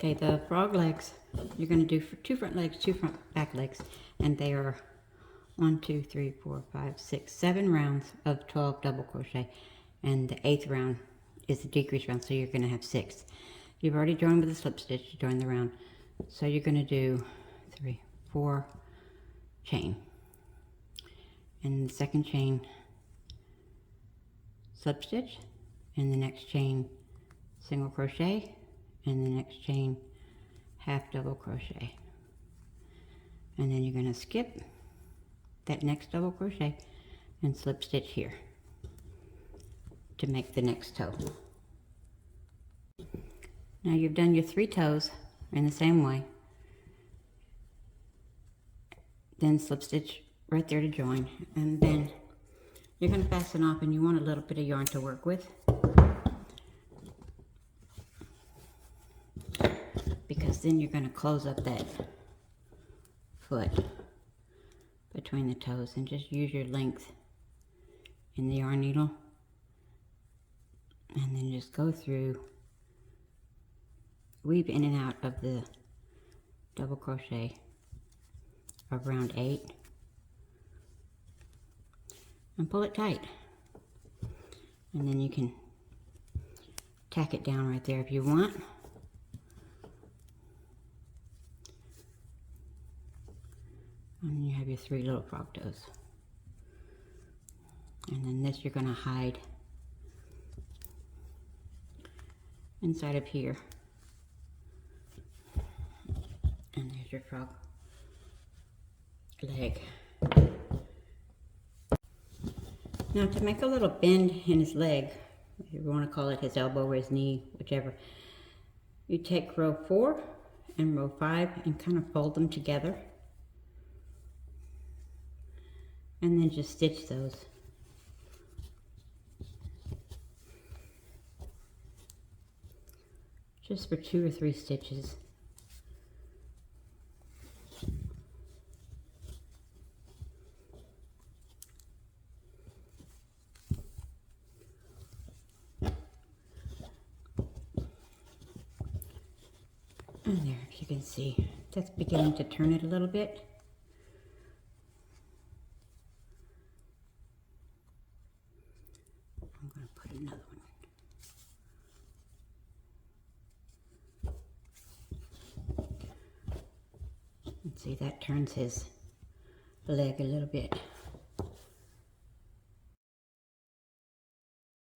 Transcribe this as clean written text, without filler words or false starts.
Okay, the frog legs, you're going to do for 2 front legs, 2 front back legs, and they are 1, 2, 3, 4, 5, 6, 7 rounds of 12 double crochet, and the 8th round is the decrease round, so you're going to have 6. You've already joined with a slip stitch to join the round, so you're going to do 3, 4 chain, and the second chain slip stitch, and the next chain single crochet, and the next chain half double crochet, and then you're going to skip that next double crochet and slip stitch here to make the next toe. Now you've done your 3 toes in the same way, then slip stitch right there to join, and then you're going to fasten off, and you want a little bit of yarn to work with, because then you're going to close up that foot between the toes, and just use your length in the yarn needle, and then just go through, weave in and out of the double crochet of round 8 and pull it tight, and then you can tack it down right there if you want. And you have your 3 little frog toes. And then this you're going to hide inside of here. And there's your frog leg. Now to make a little bend in his leg, if you want to call it his elbow or his knee, whichever, you take row 4 and row 5 and kind of fold them together. And then just stitch those. Just for 2 or 3 stitches. And there, as you can see, that's beginning to turn it a little bit. I'm going to put another one. And see, that turns his leg a little bit.